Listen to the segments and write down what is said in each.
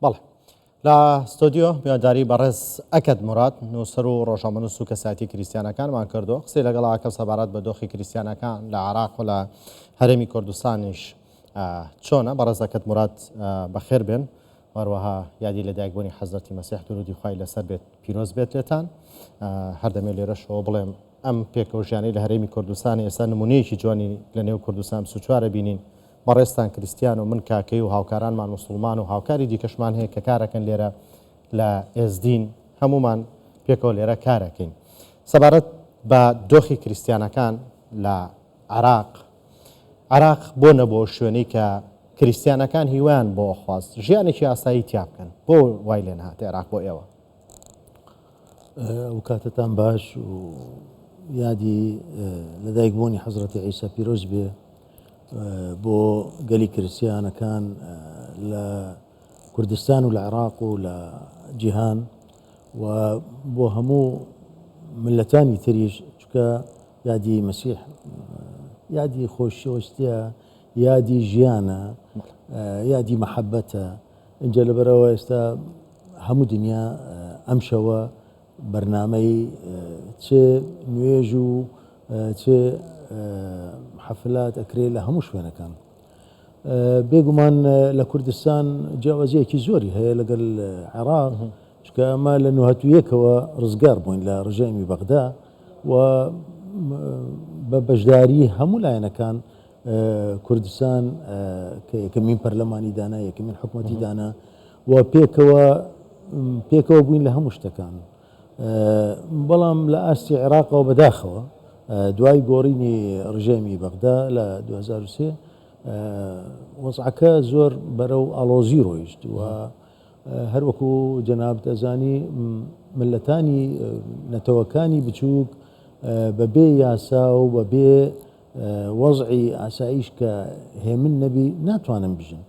بەڵێ لە ستۆدیۆ میوانداری بەڕێز ئەکەد مراد نووسەر و ڕۆژەمەنووس و کەسایەتی کریسیانەکانمان کردو قسەی لەگەڵا سەبارەت بە دۆخی کریسیانەکان لە عێراق و لە هەرێمی کوردستانیش چۆنە. بەڕێز ئەکەد مراد بەخێر بێن، هەروەها یادی لە دایکبوونی حەزرەتی مەسیح درودی خوای لەسەر بێت پیرۆز بێت لێتان. هەردەمێ لێرەشەوە بڵێم ئەم پێکەوژیانەی لە هەرێمی کوردستان ئێستا نمونەیەکی جوانی لە نێو کوردستان سوچوارە بینین. بەڕێستان کریسیان و من کاکەی و هاوکارانمان مسلمان و هاوکاری دیکەشمان هەیە کە کارەکەن لێرە لە ئێزدین هەمومان پێکەوە لێرە کارەکەین. سەبارەت بە دۆخی کریسیانەکان لە عێراق بۆ نەبووە شوێنەی کە کریسیانەکان هیوایان بۆ خواست ژیانێکی ئاسایی تیا بکەن، بۆ وای لێ نهات عێراق بۆ ئێوە؟ ئەو کاتتان باش و یادی لەدایکبوونی حەزرەتی عیسا پیرۆز بێ بۆ گەلی کریسیانەکان لە کوردستان و لە عێراق و لە جیهان و بۆ هەموو ملەتانی تریش، چکە یادی مەسیح یادی خۆشەویستیە، یادی ژیانە، یادی مەحەبەتە. اینجا لەبەرەوە ئێستا هەموو دنیا ئەم شەوە بەرنامەی چ نوێژ و چ حەفلات ئەکرێ لە هەموو شوێنەکان. بێگومان لە کوردستان جیاوازیەکی زۆری هەیە لەگەڵ عێراق، چکە ئەمە لە 1991ەوە ڕزگار بووین لە ڕژێمی بەغدا و بە بەشداری هەموو لایەنەکان کوردستان کە یەکەمین پەرلەمانی دانا، یەکەمین حکوومەتی دانا و پێکەوە بووین لە هەموو شتەکان. بەڵام لە ئاستی عێراقەوە بەداخەوە دوای گۆڕینی ڕژێمی بەغدا لە 2003 وەزعەکە زۆر بەرەو ئاڵۆزی ڕۆیشت و هەروەکو جەناب دەزانی ملەتانی نەتەوەکانی بچووک بەبێ یاسا و بەبێ وەزعی ئاسایش کە هێمن نەبی ناتوانن بژن.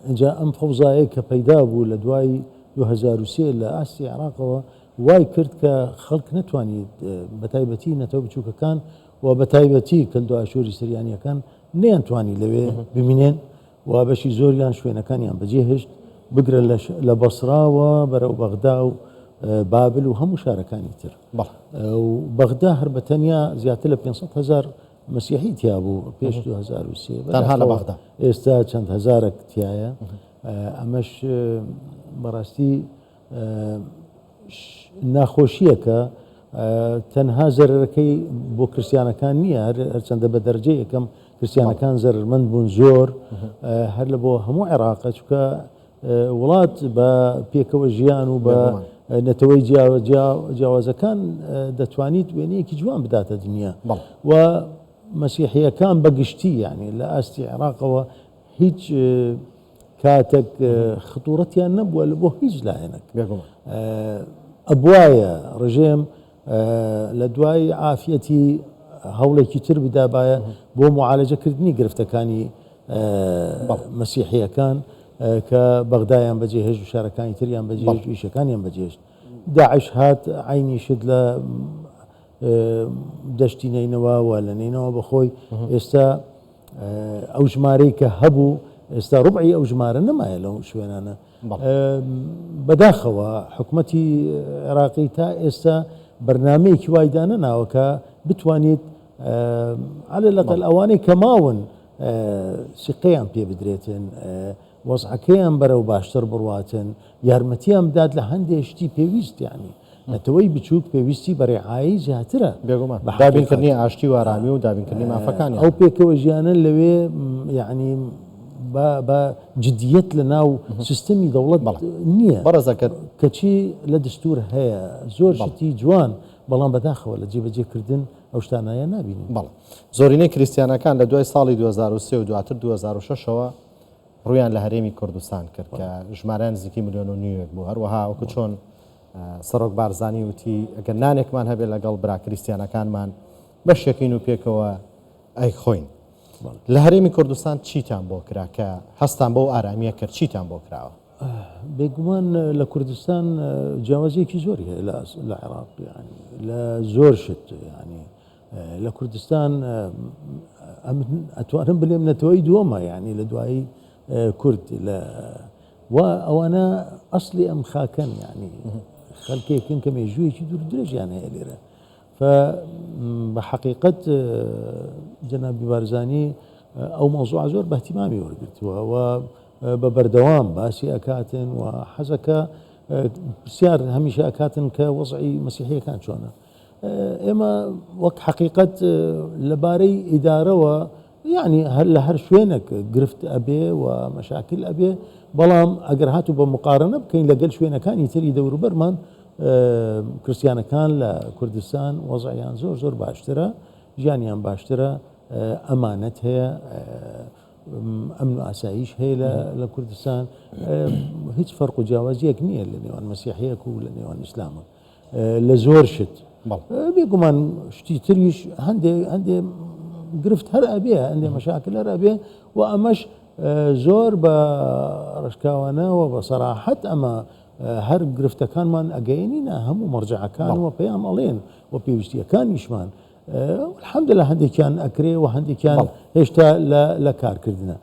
اینجا ئەم فەوزایە کە پەیدا بوو لە دوای 2003 لە ئاستی عێراقەوە وای کرد کە خەڵک نەتوانیت بەتایبەتی نەتەوە بچووکەکان و بەتایبەتی کەلدو ئاشوری سریانیەکان نەیانتوانی لەوێ ببینێن و بەشی زۆریان شوێنەکانیان بەجێهێشت بگرە لە بەسراوە بەرەو بەغدا و بابل و هەموو شارەکانی تر. بەغدا هەر بەتەنیا زیاتر لە 500,000 مەسیحی تیا بوو پێش 2003 تەنها لە بەغدا. ئێستا چەند هەزارێک تایە. ئەمەش بەڕاستی ناخۆشیەکە، تەنها زەرەرەکەی بۆ کریسیانەکان نییە، هەرچەندە بە دەرەجەی یەکەم کریسیانەکان زەرمەند بوون زۆر، هەر لە بۆ هەموو عێراقە، چکە وڵات بە پێکەوە ژیان و بە نەتەوەی جیاوازەکان دەتوانیت وێنەیەکی جوان بداتە دنیا و مەسیحیەکان بەگشتی یعنی لە ئاستی عێراقەوە هیچ کاتێک خطوورەتیان نەبووە لە بۆ هیچ لایەنێک. ئەبوایە ڕژێم لە دوای عافیەتی هەوڵێکی تر بدابایە بۆ معالەجەکردنی گرفتەکانی مەسیحیەکان کە بەغدایان بەجێهێشت و شارەکانی تریان بەجێهێشت و ئیشەکانیان بەجێهێشت. داعش هات عینی شت لە دەشتی نینەوە و لە نینەوە بەخۆی ئێستا ئەو ژمارەی کە هەبوو ئێستا ڕوبعی ئەو ژمارە نەمایە لەو شوێنانە. بەداخەوە حکوومەتی عێراقی تا ئێستا بەرنامەیەکی وایدانە ناوەکە بتوانیت عەلە لەقەل ئەوانەی کە ماون سقەیان پێ بدرێتن، وەزعەکەیان بەرەو باشتر بڕواتن، یارمەتیان بدات لە هەندێک شتی پێویست. یعنی نەتەوەی بچووک پێویستی بەڕێعایی زیاترە، بێگومان دابینکردنی ئاشتی و ئارامی و دابینکردنی مافەکانی ئەو پێکەوە ژیانە لەوێ یعنی بە جدیت لە ناو سیستەمی دەوڵەت نییە. بەڕێزەکەت کەچی لە دەستور هەیە زۆر شتی جوان، بەڵام بەداخەوە لە جێبەجێکردن ئەو شتانایە نابینین. بەڵێ زۆرینەی کریسیانەکان لە دوای ساڵی 2003 و دواتر 2006ەوە ڕویان لە هەرێمی کوردستان کرد کە ژمارەیان نزیکی 1.5 ملیۆن بوو. هەروەها وەکو چۆن سەرۆک بارزانی وتی ئەگەر نانێکمان هەبێت لەگەڵ برا کریسیانەکانمان بەشێکین و پێکەوە ئەی خۆین. لە هەرێمی کوردستان چیتان بۆ کرا کە هەستان بۆ ئارامیە کرد؟ چیتان بۆ کراوە؟ بێگومان لە کوردستان جیاوازیەکی زۆری هەیە لە عێراق، ینی لە زۆر شت. ینی لە کوردستان ئەتوانم بڵێم نەتەوەی دووەمە، ینی لە دوایی کورد و ئەوانە ئەسلی ئەم خاکەن یعنی خەلکێکن کە مێژوویەکی دوور درێژیان هەیە لێرە بە حقیقت جەنابی بارزانی ئەو مەوزوع زۆر بە احتیمامی وەرگرتووە و بە بەردەوام باسی ئەکاتن و حەزەکە بسیار هەمیشە ئەکاتن کە وەزعی مەسیحیەکان چۆنە ئێمە وەک حقیقت لەبارەی ئیدارەوە یعنی هەر لە هەر شوێنێک گرفت ئەبێ و مەشاکل ئەبێ بەڵام ئەگەر هاتوو بە مقارنە بکەین لەگەل شوێنەکانی تری دەوروبەرمان کریستیانەکان لە کوردستان وەزعیان زۆر زۆر باشترە ژیانیان باشترە ئەمانەت هەیە ئەمن و ئاسایش هەیە لە کوردستان هیچ فەرق و جیاوازیەک نییە لە نێوان مەسیحیەک و لە نێوان ئیسلامە لە زۆر شت بێگومان شتی تریش هەندێ گرفت هەر ئەبێ هەندێ مەشاکل هەر ئەبێ و ئەمەش زۆر بە ڕشکاوانەوە بە سەراحەت ئەمە هەر گرفتەکانمان ئەگەیەنینە هەموو مەرجەعەکان و پێیان ئەڵێن و پێویستیەکانیشمان الحەمدلله هەندێکیان ئەکرێ و هەندێکیان هێشتا لە کارکردنە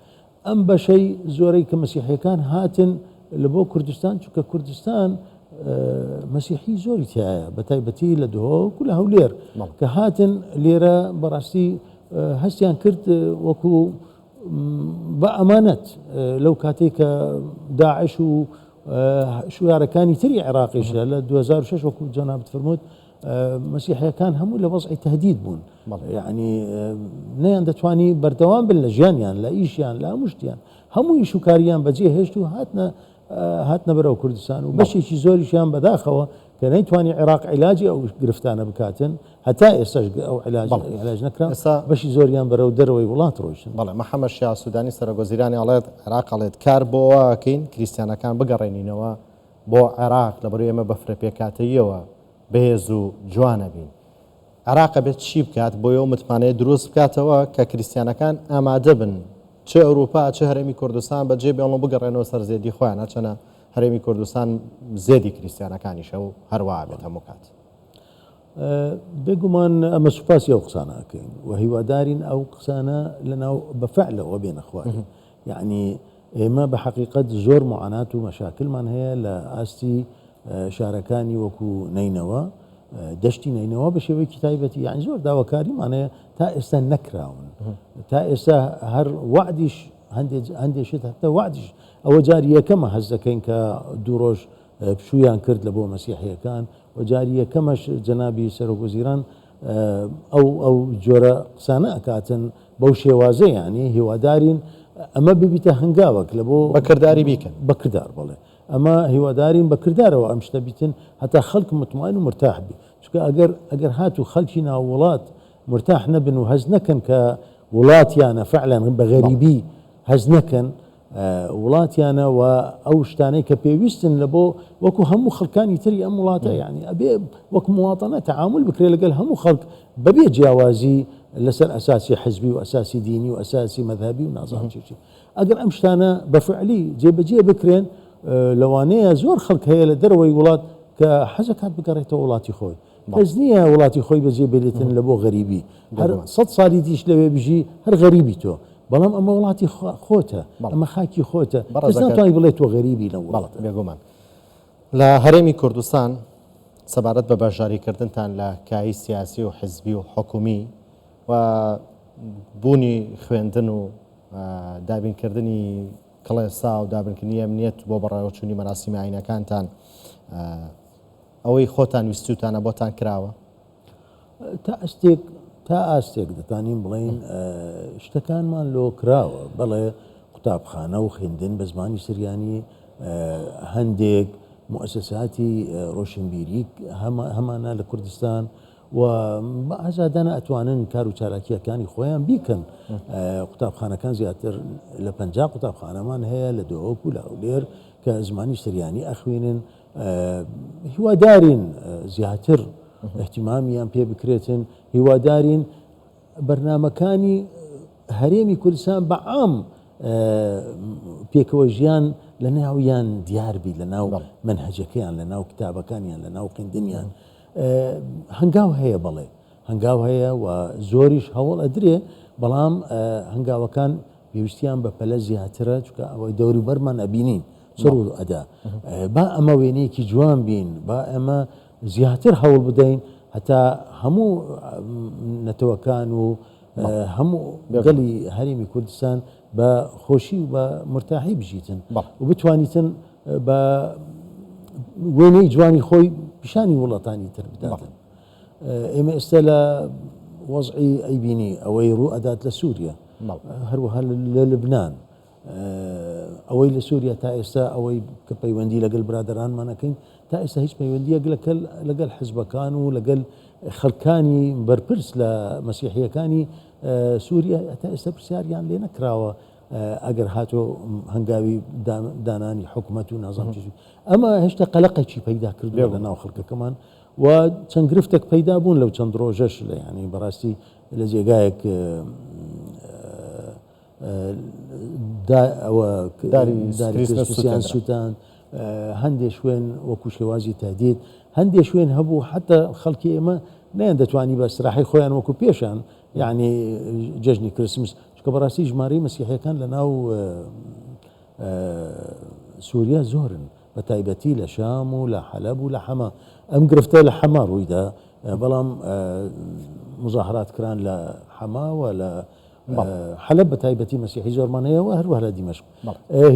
ئەم بەشەی زۆرەی کە مەسیحیەکان هاتن لە بۆ کوردستان چونکە کوردستان مەسیحی زۆری تایە بە تایبەتی لە دهۆک و لە هەولێر کە هاتن لێرە بەڕاستی هەستیان کرد وەکو بە ئەمانەت لەو کاتێک کە داعش و شوارەکانی تری عێراقیشە لە 2006 وەکو جەنابەت فەرمووت مەسیحیەکان هەموو لە وەزعی تەهدید بوون یعنی نەیان دەتوانی بەردەوام بن لە ژیانیان لە ئیشیان لە هەموو شتیان هەموو ئیش و کاریان بەجێ هێشت و هاتنە بەرەو کوردستان و بەشێکی زۆریشیان بەداخەوە کە نەیتوانی عێراق عیلاجی ئەو گرفتانە بکاتن هەتا ئێستاش ئەو عیلاج نەکرا بەشی زۆریان بەرەو دەرەوەی وڵات ڕۆیشتن. بەڵێ محەممەد شیا سوودانی سەرۆکوەزیرانی ئەڵێت عێراق ئەڵێت کار بۆەکەین کریستیانەکان بگەڕێنینەوە بۆ عێراق لەبەروی ئێمە بە فرەپێکاتەیەوە بەهێز و جوانە بین. عێراق بێت چی بکات بۆ ئەو متمانەیە دروست بکاتەوە کە کریستیانەکان ئامادە بن چه ئەوروپا چه هەرێمی کوردستان بەجێ بێڵم بگەڕێنەوە سەر زێدی خۆیان نەچەنە هەرێمی کوردستان زێدی کریستیانەکانیشە و هەروە بێت هەموو کات. بێگومان ئەمە سوپاسی ئەو قسانەکەین و هیوادارین ئەو قسانە لەناو بەفعلەوە بێنە خوارد یعنی ئێمە بە حقیقت زۆر معانات و مەشاکلمان هەیە لە ئاستی شارەکانی وەکو نینەوە دەشتی نینەوە بە شێوەیەکی تایبەتی یان زۆر داواکاریمانەیە تا ئێستا نەکراون تا ئێستا هەر وعدیش هەندێشت هەتا وعدیش ئەوە جاری یەکەمە هەز دەکەین کە دوو ڕۆژ پشویان کرد لە بۆ مەسیحیەکان و جاری یەکەمەش جەنابی سەرۆکوەزیران ئەو جۆرە قسانە ئەکاتن بەو شێوازە یعنی هیوادارین ئەمە ببیتە هەنگاوەک لە بۆ بەکردداری بیکەن بەکردار بڵێ ئەمە هیوادارین بەکردارەوە ئەم شتە بیتن هەتا خەڵک متمانین و مرتاح بی چونکە ئەگەر هات و خەڵکی ناو وڵات مرتاح نەبن و هەز نەکەن کە وڵاتیانە فعلا بە غەریبی هەز نەکەن وڵاتیانە و ئەو شتانەی کە پێویستن لە بۆ وەکو هەموو خەڵکانی تری ئەم وڵاتە یعنی ئەبێ وەکو مواطنە تعامل بکرێ لەگەل هەموو خەڵک بەبێ جیاوازی لەسەر ئەساسی حزبی و ئەساسی دینی و ئەساسی مەذهبی و نازانم چی ئەگەر ئەم شتانە بەفعلی جێبەجێ بکرێن لەوانەیە زۆر خەڵک هەیە لە دەرەوەی وڵات کە حەزەکات بگەڕێتەوە وڵاتی خۆی کەس نییە وڵاتی خۆی بەجێ بێتن لە بۆ غەریبی هەر 100 ساڵی دیش لەوێ بژی هەر غەریبی تۆ بەڵام ئەمە وڵاتی خۆتە ئەمە خاکی خۆتە کەس ناتوانانی بڵێت تۆ غەریبی لە وڵات بێگومان لە هەرێمی کوردستان سەبارەت بە بەشداریکردنتان لە کایی سیاسی و حزبی و حکومی و بوونی خوێندن و دابینکردنی کڵێسا و دابنکردنی ئەمنیەت بۆ بەڕێوەچوونی مەراسیمی ئاینەکانتان ئەوەی خۆتان ویستوتانە بۆتان کراوە تا ئاستێک دەتانین بڵین شتەکانمان لۆ کراوە بەڵێ قوتابخانە و خوێندن بە زمانی سریانی هەندێک مؤسساتی ڕۆشنبیری هەمانە لە کوردستان و بە ئازادانە ئەتوانن کار و چالاکیەکانی خۆیان بیکەن قوتابخانەکان زیاتر لە 50 قوتابخانەمان هەیە لە دۆک و لە هەولێر کە زمانی سریانی ئەخوێنن هیوادارین زیاتر احتیمامیان پێ بکرێتن هیوادارین بەرنامەکانی هەرێمی کوردستان بەعام پێکەوە ژیان لە ناویان دیاربی لە ناو منهەجەکەیان لە ناو کتابەکانیان لە ناو خوێندنیان هەنگاو هەیە بەڵێ هەنگاو هەیە و زۆریش هەوڵ ئەدرێ بەڵام هەنگاوەکان پێویستیان بە پەلە زیاترە چونکە ئەوەی دەوری بەرمان ئەبینین سەر ئەدا با ئەمە وێنەیەکی جوان بین با ئەمە زیاتر هەوڵ بدەین هەتا هەموو نەتەوەکان و هەموو گەڵی هەرێمی کوردستان بە خۆشی و بە مرتاحی بژیتن و بتوانیتن بە وێنەی جوانی خۆی پیشانی وڵاتانی تر بداتن. ئێمە ئێستا لە وەزعی ئەیبینی ئەوەی ڕوو ئەدات لە سووریا هەروەها لە لبنان ئەوەی لە سووریا تا ئێستا ئەوەی کە پەیوەندی لەگەڵ برادرانمانەکەین تا ئێستا هیچ پەیوەندیە لەگەڵ حزبەکان و لەگەڵ خەڵکانی بەرپرس لە مەسیحیەکانی سووریا تا ئێستا پرسیاریان لێ نەکراوە ئەگەر هاتۆ هەنگاوی دانانی حکوومەت و نازام ئەمە هێشتا قەلەقێکی پەیدا کردووە لە ناو خەڵکەکەمان و چەند گرفتێک پەیدا بوون لەو چەند ڕۆژەش لە ینی بەڕاستی لە جێگایەک ئەوە داریان سووتان هەندێک شوێن وەکو شێوازی تادید هەندێک شوێن هەبوو حتا خەڵکی ئێمە نیان دەتوانی بە سراحی خۆیان وەکو پێشان یعنی جژنی کریسمس چکە بەڕاستی ژمارەی مەسیحیەکان لە ناو سووریا زۆرن بە تایبەتی لە شام و لە حەلەب و لە حەما ئەم گرفتە لە حەما ڕوویدا بەڵام مزاحرات کران لە حەما و لە حەلەب بە تایبەتی مەسیحی زۆرمان هەیە و هەروەها لە دیمەشق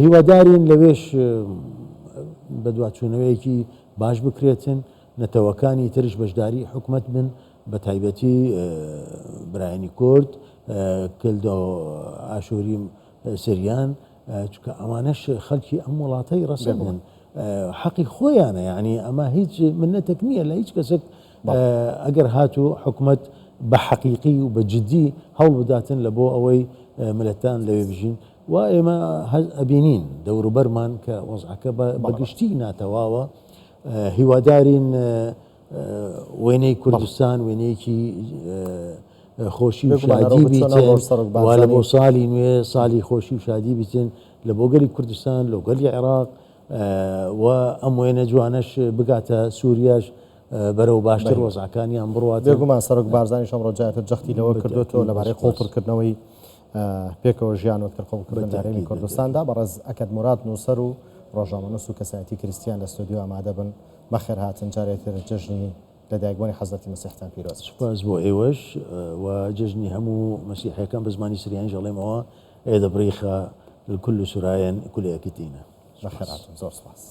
هیوادارین لەوێش بە دواتچوونەوەیەکی باش بکرێتن نەتەوەکانی ترش بەشداری حکوومەت بن بە تایبەتی برایانی کورد کلدۆ ئاشووری سریان چکە ئەوانەش خەڵکی ئەم وڵاتەی ڕەسەندن حەقی خۆیانە یعنی ئەمە هیچ منەتێک نییە لە هیچ کەسێک ئەگەر هاتوو حکوومەت بە حەقیقی و بە جددی هەوڵ بداتن لە بۆ ئەوەی ملەتان لەوێ بژین و ئێمە ئەبینین دەوروبەرمان کە وەزعەکە بەگشتی ناتەواوە هیوادارین وێنەی کوردستان وێنەیەکی خۆشی و شادی بیتن و لە بۆ ساڵی نوێ ساڵی خۆشی و شادی بیتن لە بۆ گەلی کوردستان لە گەلی عێراق و ئەم وێنە جوانەش بگاتە سووریاش بەرەو باشتر وەزعەکانیان بڕوات. بێگومان سەرۆک بارزانی شەم ڕۆژایەتە جەختی لەوە کردوێتەوە لەبارەی قوڵپڕکردنەوەی پێکەوە ژیان وەکتر قوڵکردن لە هەرێمی کوردستاندا بەڕێز ئەکەد موراد نووسەر و ڕۆژنامەنووس و کەسایەتی کریستیان لە ستۆدیۆ ئامادە بن بەخێر هاتن جارێتتر جژنی لەدایکبوونی حەزرەتی مەسیحتان پیرۆز. سوپاس بۆ ئێوەش و جژنی هەموو مەسیحیەکان بە زمانی سریانی ژەڵێمەوە ئێدە بڕیخە لكل سرايا كل أكتينا. بخير عطم زور سباس.